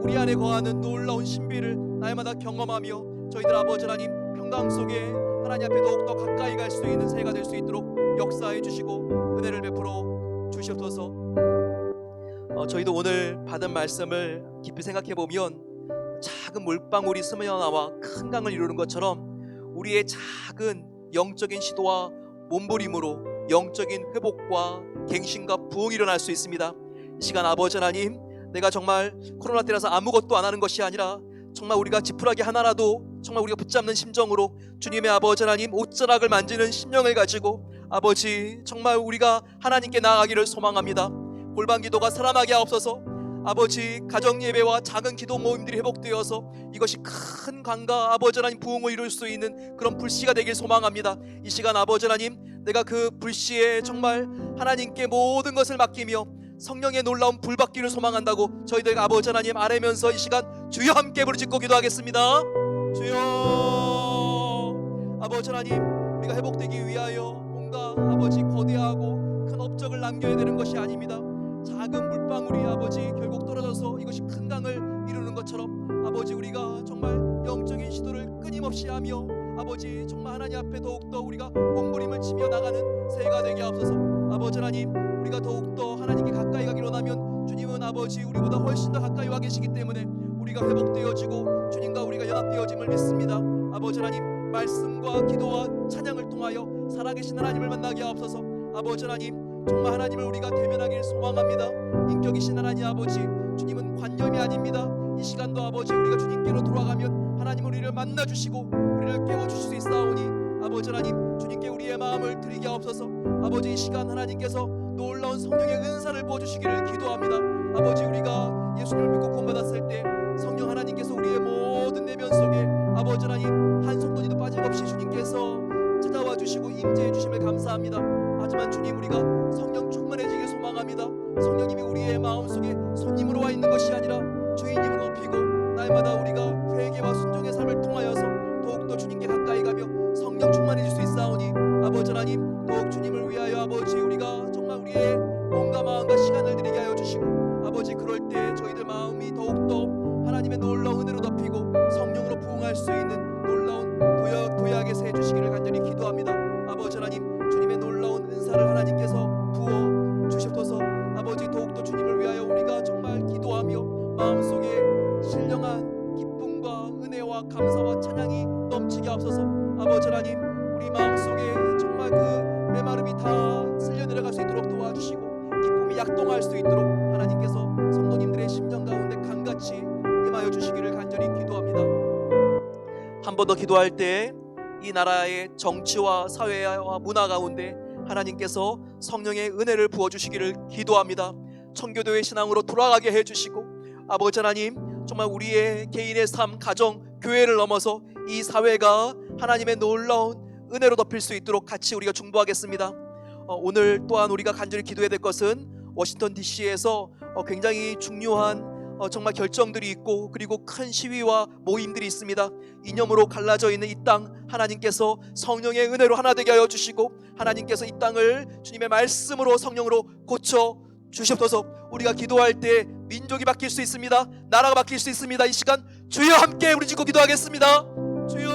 우리 안에 거하는 놀라운 신비를 날마다 경험하며 저희들 아버지 하나님 평강 속에 하나님 앞에 더욱더 가까이 갈 수 있는 새해가 될 수 있도록 역사해 주시고 은혜를 베풀어 주시옵소서. 저희도 오늘 받은 말씀을 깊이 생각해 보면 작은 물방울이 스며나와 큰 강을 이루는 것처럼 우리의 작은 영적인 시도와 몸부림으로 영적인 회복과 갱신과 부흥이 일어날 수 있습니다. 이 시간 아버지 하나님, 내가 정말 코로나 때라서 아무것도 안 하는 것이 아니라 정말 우리가 지푸라기 하나라도 정말 우리가 붙잡는 심정으로 주님의 아버지 하나님 옷자락을 만지는 심령을 가지고 아버지 정말 우리가 하나님께 나아가기를 소망합니다. 골방 기도가 살아나게 하옵소서. 아버지 가정 예배와 작은 기도 모임들이 회복되어서 이것이 큰 강과 아버지 하나님 부흥을 이룰 수 있는 그런 불씨가 되길 소망합니다. 이 시간 아버지 하나님, 내가 그 불씨에 정말 하나님께 모든 것을 맡기며 성령의 놀라운 불받기를 소망한다고 저희들 아버지 하나님 아뢰면서 이 시간 주여 함께 부르짖고 기도하겠습니다. 주여 아버지 하나님, 우리가 회복되기 위하여 뭔가 아버지 거대하고 큰 업적을 남겨야 되는 것이 아닙니다. 작은 물방울이 아버지 결국 떨어져서 이것이 큰 강을 이루는 것처럼 아버지 우리가 정말 영적인 시도를 끊임없이 하며 아버지 정말 하나님 앞에 더욱더 우리가 몸부림을 치며 나가는 새해가 되게 하옵소서. 아버지 하나님, 우리가 더욱더 하나님께 가까이 가기로 하면 주님은 아버지 우리보다 훨씬 더 가까이 와 계시기 때문에 우리가 회복되어지고 주님과 우리가 연합되어짐을 믿습니다. 아버지 하나님, 말씀과 기도와 찬양을 통하여 살아계신 하나님을 만나게 하옵소서. 아버지 하나님, 정말 하나님을 우리가 대면하길 소망합니다. 인격이신 하나님 아버지, 주님은 관념이 아닙니다. 이 시간도 아버지 우리가 주님께로 돌아가면 하나님 우리를 만나주시고 우리를 깨워주실 수 있사오니 아버지 하나님, 주님께 우리의 마음을 드리게 하옵소서. 아버지 이 시간 하나님께서 놀라운 성령의 은사를 부어주시기를 기도합니다. 아버지 우리가 예수님을 믿고 구원받았을 때 성령 하나님께서 우리의 모든 내면 속에 아버지 하나님 한 손도니도 빠짐없이 주님께서 찾아와 주시고 임재해 주심을 감사합니다. 하지만 주님, 우리가 성령 충만해지길 소망합니다. 성령님이 우리의 마음속에 손님으로 와 있는 것이 아니라 주인님으로 높이고 날마다 우리가 회개와 순종의 삶을 통하여서 더욱더 주님께 가까이 가며 성령 충만해질 수 있사오니 아버지 하나님, 더욱 주님을 위하여 아버지 우리가 정말 우리의 몸과 마음과 시간을 드리게 하여 주시고 아버지 그럴 때 저희들 마음이 더욱더 하나님의 놀라운 은혜로 덮이고 성령으로 부흥할 수 있는 놀라운 도약의 새 주시기를 간절히 기도합니다. 아버지 하나님, 주님의 놀라운 은사를 하나님께서 부어 주시옵소서. 아버지 더욱더 주님을 위하여 우리가 정말 기도하며 마음속에 신령한 기쁨과 은혜와 감사와 찬양이 넘치게 하옵소서. 아버지 하나님, 우리 마음속에 정말 그 메마름이 다 쓸려 내려갈 수 있도록 도와주시고 기쁨이 약동할 수 있도록 하나님께서 성도님들의 심령 가운데 강같이 임하여 주시기를 간절히 기도합니다. 한 번 더 기도할 때 이 나라의 정치와 사회와 문화 가운데 하나님께서 성령의 은혜를 부어주시기를 기도합니다. 청교도의 신앙으로 돌아가게 해주시고 아버지 하나님, 정말 우리의 개인의 삶, 가정, 교회를 넘어서 이 사회가 하나님의 놀라운 은혜로 덮일 수 있도록 같이 우리가 중보하겠습니다. 오늘 또한 우리가 간절히 기도해야 될 것은 워싱턴 DC에서 굉장히 중요한 정말 결정들이 있고 그리고 큰 시위와 모임들이 있습니다. 이념으로 갈라져 있는 이 땅 하나님께서 성령의 은혜로 하나 되게 하여 주시고 하나님께서 이 땅을 주님의 말씀으로 성령으로 고쳐 주시옵소서. 우리가 기도할 때 민족이 바뀔 수 있습니다. 나라가 바뀔 수 있습니다. 이 시간 주여 함께 우리 짓고 기도하겠습니다. 주여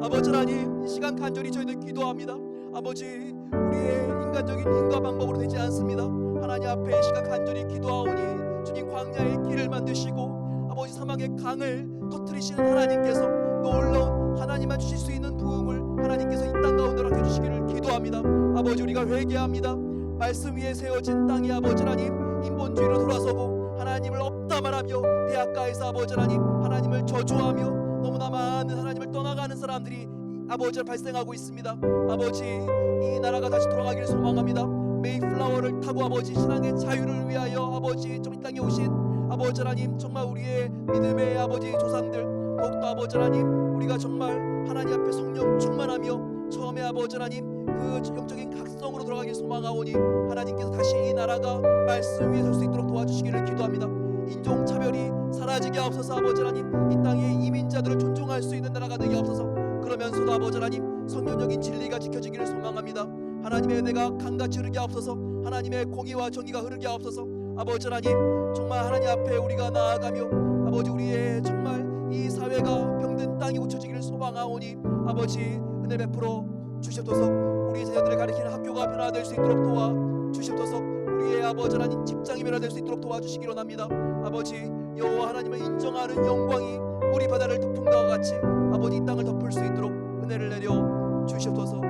아버지 하나님, 이 시간 간절히 저희들 기도합니다. 아버지 우리의 인간적인 힘과 방법으로 되지 않습니다. 하나님 앞에 이 시간 간절히 기도하오니 주님 광야의 길을 만드시고 아버지 사막의 강을 터뜨리시는 하나님께서 놀라운 하나님만 주실 수 있는 부흥을 하나님께서 이 땅 가운데 허락해 주시기를 기도합니다. 아버지 우리가 회개합니다. 말씀 위에 세워진 땅이 아버지 하나님 인본주의로 돌아서고 하나님을 없다 말하며 대학가에서 아버지 하나님 하나님을 저주하며 너무나 많은 하나님을 떠나가는 사람들이 아버지를 발생하고 있습니다. 아버지 이 나라가 다시 돌아가기를 소망합니다. 메이플라워를 타고 아버지 신앙의 자유를 위하여 아버지 이 땅에 오신 아버지 하나님, 정말 우리의 믿음의 아버지 조상들 더욱더 아버지 하나님 우리가 정말 하나님 앞에 성령 충만하며 처음에 아버지 하나님 그 영적인 각성으로 돌아가길 소망하오니 하나님께서 다시 이 나라가 말씀 위에 설 수 있도록 도와주시기를 기도합니다. 인종차별이 사라지게 하옵소서. 아버지 하나님 이 땅의 이민자들을 존중할 수 있는 나라가 되게 하옵소서. 그러면서도 아버지 하나님 성령적인 진리가 지켜지기를 소망합니다. 하나님의 은혜가 강같이 흐르게 하옵소서. 하나님의 공의와 정의가 흐르게 하옵소서. 아버지 하나님 정말 하나님 앞에 우리가 나아가며 아버지 우리의 정말 이 사회가 병든 땅이 고쳐지기를 소망하오니 아버지 은혜 베풀어 주시옵소서. 우리 자녀들을 가리키는 학교가 변화될 수 있도록 도와 주시옵소서. 우리의 아버지 하나님 직장이 변화될 수 있도록 도와주시기로 합니다. 아버지 여호와 하나님을 인정하는 영광이 우리 바다를 덮은 것과 같이 아버지 이 땅을 덮을 수 있도록 은혜를 내려 주시옵소서.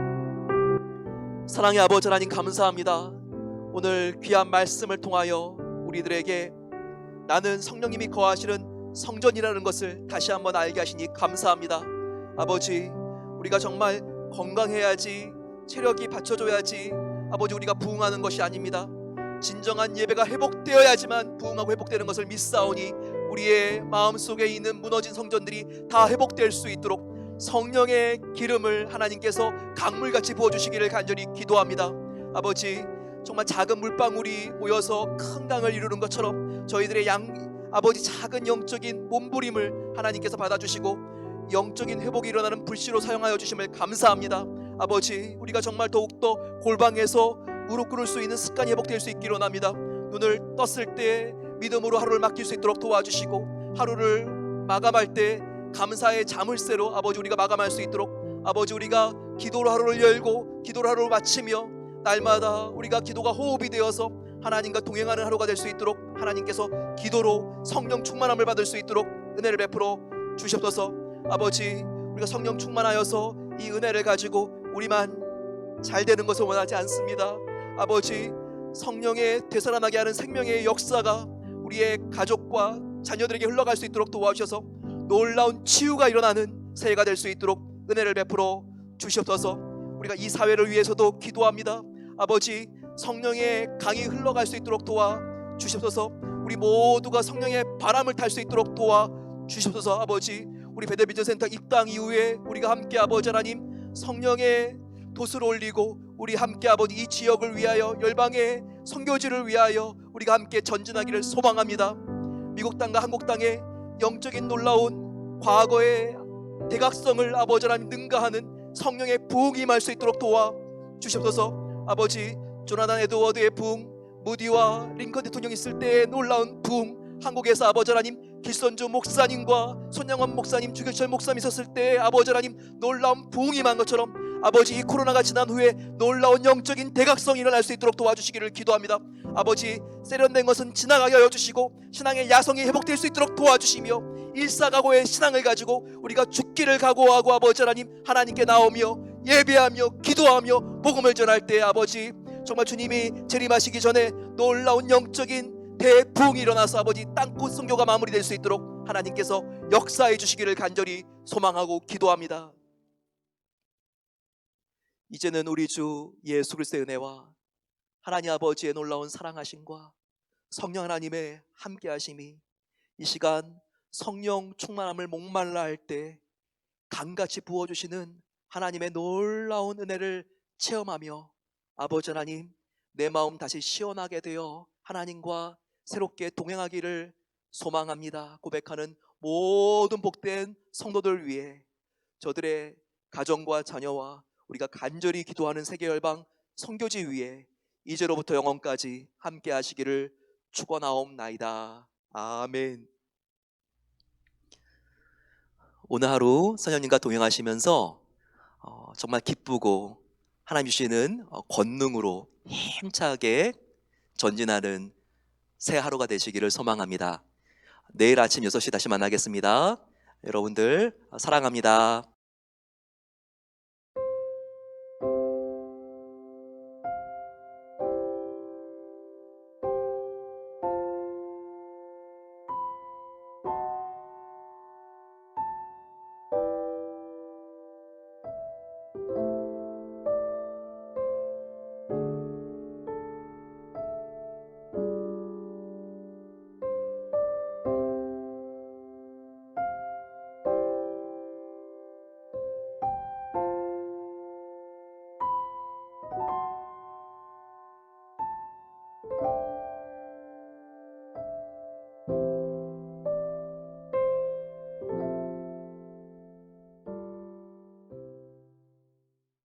사랑의 아버지 하나님 감사합니다. 오늘 귀한 말씀을 통하여 우리들에게 나는 성령님이 거하시는 성전이라는 것을 다시 한번 알게 하시니 감사합니다. 아버지 우리가 정말 건강해야지 체력이 받쳐줘야지 아버지 우리가 부흥하는 것이 아닙니다. 진정한 예배가 회복되어야지만 부흥하고 회복되는 것을 믿사오니 우리의 마음속에 있는 무너진 성전들이 다 회복될 수 있도록 성령의 기름을 하나님께서 강물같이 부어주시기를 간절히 기도합니다. 아버지 정말 작은 물방울이 모여서 큰 강을 이루는 것처럼 저희들의 아버지 작은 영적인 몸부림을 하나님께서 받아주시고 영적인 회복이 일어나는 불씨로 사용하여 주심을 감사합니다. 아버지 우리가 정말 더욱더 골방에서 무릎 꿇을 수 있는 습관이 회복될 수 있기로 합니다. 눈을 떴을 때 믿음으로 하루를 맡길 수 있도록 도와주시고 하루를 마감할 때 감사의 자물쇠로 아버지 우리가 마감할 수 있도록 아버지 우리가 기도로 하루를 열고 기도로 하루를 마치며 날마다 우리가 기도가 호흡이 되어서 하나님과 동행하는 하루가 될 수 있도록 하나님께서 기도로 성령 충만함을 받을 수 있도록 은혜를 베풀어 주시옵소서. 아버지 우리가 성령 충만하여서 이 은혜를 가지고 우리만 잘 되는 것을 원하지 않습니다. 아버지 성령의 되살아나게 하는 생명의 역사가 우리의 가족과 자녀들에게 흘러갈 수 있도록 도와주셔서 놀라운 치유가 일어나는 새해가 될 수 있도록 은혜를 베풀어 주시옵소서. 우리가 이 사회를 위해서도 기도합니다. 아버지 성령의 강이 흘러갈 수 있도록 도와 주시옵소서. 우리 모두가 성령의 바람을 탈 수 있도록 도와 주시옵소서. 아버지 우리 베델비전센터 입당 이후에 우리가 함께 아버지 하나님 성령의 돛을 올리고 우리 함께 아버지 이 지역을 위하여 열방의 선교지를 위하여 우리가 함께 전진하기를 소망합니다. 미국 땅과 한국 땅의 영적인 놀라운 과거의 대각성을 아버지 하나님 능가하는 성령의 부흥이 임할 수 있도록 도와 주시옵소서. 아버지 조나단 에드워드의 부흥, 무디와 링컨 대통령 있을 때의 놀라운 부흥, 한국에서 아버지 하나님 길선주 목사님과 손양원 목사님, 주교철 목사님 있었을 때 아버지 하나님 놀라운 부흥이 임한 것처럼 아버지 이 코로나가 지난 후에 놀라운 영적인 대각성이 일어날 수 있도록 도와주시기를 기도합니다. 아버지 세련된 것은 지나가게 하여 주시고 신앙의 야성이 회복될 수 있도록 도와주시며 일사각오의 신앙을 가지고 우리가 죽기를 각오하고 아버지 하나님 하나님께 나오며 예배하며 기도하며 복음을 전할 때 아버지 정말 주님이 재림하시기 전에 놀라운 영적인 대부흥이 일어나서 아버지 땅끝 선교가 마무리될 수 있도록 하나님께서 역사해 주시기를 간절히 소망하고 기도합니다. 이제는 우리 주 예수 그리스도의 은혜와 하나님 아버지의 놀라운 사랑하심과 성령 하나님의 함께하심이 이 시간 성령 충만함을 목말라 할 때 강같이 부어주시는 하나님의 놀라운 은혜를 체험하며 아버지 하나님 내 마음 다시 시원하게 되어 하나님과 새롭게 동행하기를 소망합니다. 고백하는 모든 복된 성도들 위해 저들의 가정과 자녀와 우리가 간절히 기도하는 세계열방 선교지 위에 이제로부터 영원까지 함께 하시기를 축원하옵나이다. 아멘. 오늘 하루 선녀님과 동행하시면서 정말 기쁘고 하나님 주시는 권능으로 힘차게 전진하는 새 하루가 되시기를 소망합니다. 내일 아침 6시 다시 만나겠습니다. 여러분들 사랑합니다.